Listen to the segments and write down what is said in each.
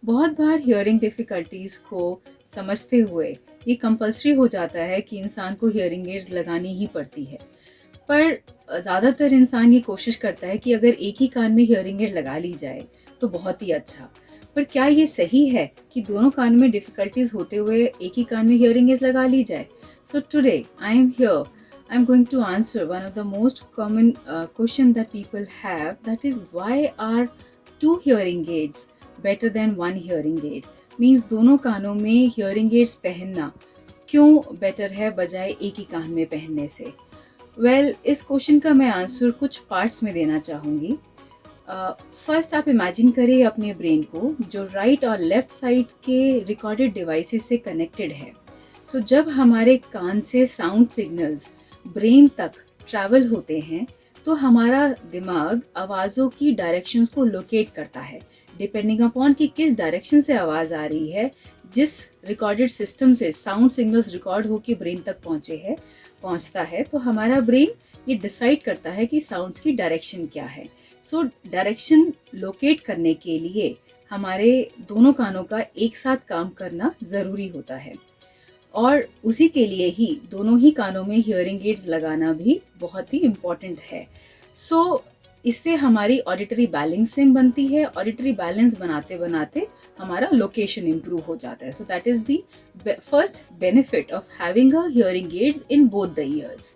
बहुत बार hearing difficulties को समझते हुए ये कंपल्सरी हो जाता है कि इंसान को हियरिंग एड्स लगानी ही पड़ती है। पर ज़्यादातर इंसान ये कोशिश करता है कि अगर एक ही कान में हियरिंग एड लगा ली जाए तो बहुत ही अच्छा। पर क्या ये सही है कि दोनों कान में डिफ़िकल्टीज़ होते हुए एक ही कान में हियरिंग एड्स लगा ली जाए? So today I am here, I am going to answer one of the most common question that people have, that is why are two hearing aids better than one hearing aid? Means दोनों कानों में hearing aids पहनना क्यों better है बजाय एक ही कान में पहनने से? इस क्वेश्चन का मैं आंसर कुछ पार्ट्स में देना चाहूँगी। फर्स्ट आप इमेजिन करिए अपने ब्रेन को जो राइट और लेफ्ट साइड के रिकॉर्डेड डिवाइसेस से कनेक्टेड है। जब हमारे कान से साउंड सिग्नल्स ब्रेन तक ट्रैवल होते हैं तो हमारा दिमाग आवाज़ों की डायरेक्शंस को लोकेट करता है डिपेंडिंग अपॉन कि किस डायरेक्शन से आवाज़ आ रही है। जिस रिकॉर्डेड सिस्टम से साउंड सिग्नल्स रिकॉर्ड होकर ब्रेन तक पहुंचता है तो हमारा ब्रेन ये डिसाइड करता है कि साउंड्स की डायरेक्शन क्या है। डायरेक्शन लोकेट करने के लिए हमारे दोनों कानों का एक साथ काम करना ज़रूरी होता है और उसी के लिए ही दोनों ही कानों में हियरिंग एड्स लगाना भी बहुत ही इम्पॉर्टेंट है। इससे हमारी ऑडिटरी बैलेंसिंग बनती है। ऑडिटरी बैलेंस बनाते बनाते हमारा लोकेशन इम्प्रूव हो जाता है। That is the first benefit of having a hearing aids in both the years.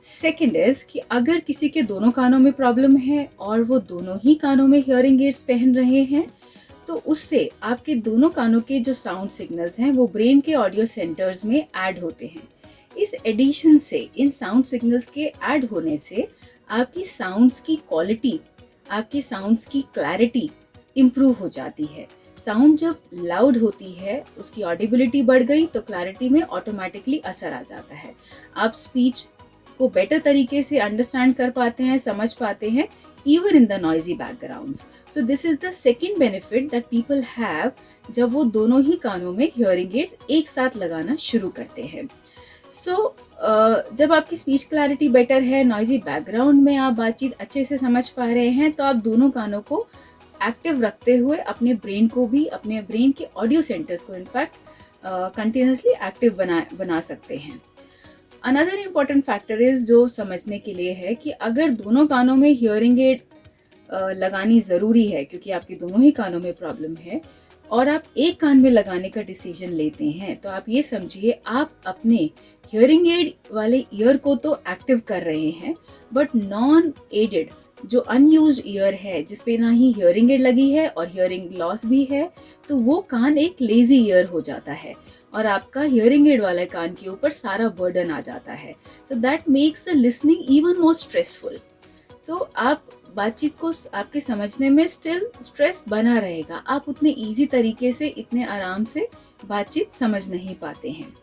Second is कि अगर किसी के दोनों कानों में प्रॉब्लम है और वो दोनों ही कानों में हियरिंग एड्स पहन रहे हैं तो उससे आपके दोनों कानों के जो साउंड सिग्नल्स हैं वो ब्रेन के ऑडियो सेंटर्स में ऐड होते हैं। इस एडिशन से, इन साउंड सिग्नल्स के ऐड होने से आपकी साउंड्स की क्वालिटी, आपकी साउंड्स की क्लैरिटी इम्प्रूव हो जाती है। साउंड जब लाउड होती है उसकी ऑडिबिलिटी बढ़ गई तो क्लैरिटी में ऑटोमेटिकली असर आ जाता है। आप स्पीच को बेटर तरीके से अंडरस्टैंड कर पाते हैं, समझ पाते हैं, even in the noisy backgrounds. So this is the second benefit that people have जब वो दोनों ही कानों में hearing aids एक साथ लगाना शुरू करते हैं। जब आपकी स्पीच क्लैरिटी बेटर है, नॉइजी बैकग्राउंड में आप बातचीत अच्छे से समझ पा रहे हैं तो आप दोनों कानों को एक्टिव रखते हुए अपने ब्रेन को भी, अपने ब्रेन के ऑडियो सेंटर्स को इनफैक्ट कंटिन्यूसली एक्टिव बना सकते हैं। अनदर इम्पॉर्टेंट फैक्टर इज जो समझने के लिए है कि अगर दोनों कानों में हियरिंग एड लगानी ज़रूरी है क्योंकि आपके दोनों ही कानों में प्रॉब्लम है और आप एक कान में लगाने का डिसीजन लेते हैं तो आप ये समझिए आप अपने हियरिंग एड वाले ईयर को तो एक्टिव कर रहे हैं बट नॉन एडेड जो अनयूज्ड ईयर है जिसपे ना ही हियरिंग एड लगी है और हियरिंग लॉस भी है तो वो कान एक लेजी ईयर हो जाता है और आपका हियरिंग एड वाले कान के ऊपर सारा बर्डन आ जाता है। That makes the listening even more stressful. तो आप बातचीत को आपके समझने में स्टिल स्ट्रेस बना रहेगा, आप उतने इजी तरीके से, इतने आराम से बातचीत समझ नहीं पाते हैं।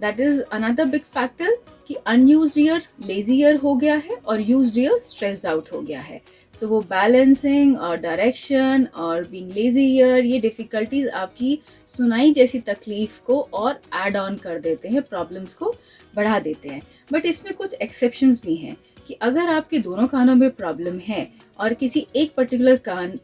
That is another big factor कि अनयूज्ड ईयर लेजी ईयर हो गया है और यूज्ड ईयर स्ट्रेस्ड आउट हो गया है। वो बैलेंसिंग और डायरेक्शन और बीइंग लेजी ईयर, ये डिफिकल्टीज आपकी सुनाई जैसी तकलीफ को और ऐड ऑन कर देते हैं, प्रॉब्लम्स को बढ़ा देते हैं। बट इसमें कुछ एक्सेप्शंस भी हैं कि अगर आपके दोनों कानों में प्रॉब्लम है और किसी एक पर्टिकुलर कान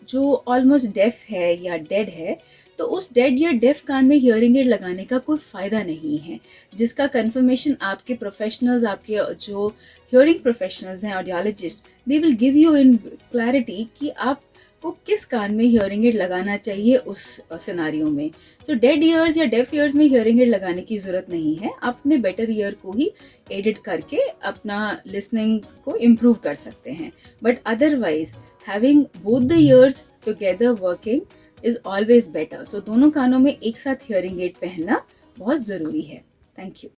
जो ऑलमोस्ट डेफ है या डेड है तो उस डेड या डेफ कान में हियरिंग एड लगाने का कोई फ़ायदा नहीं है, जिसका कंफर्मेशन आपके प्रोफेशनल्स, आपके जो हियरिंग प्रोफेशनल्स हैं, audiologist, they will give you in clarity कि आपको किस कान में हियरिंग एड लगाना चाहिए उस सिनारियो में। डेड ईयर्स या डेफ ईयर्स में हियरिंग एड लगाने की ज़रूरत नहीं है, आप अपने बेटर ईयर को ही एडिट करके अपना लिसनिंग को इम्प्रूव कर सकते हैं। But otherwise having both the years together working is always better. दोनों कानों में एक साथ हियरिंग एड पहनना बहुत ज़रूरी है। Thank you.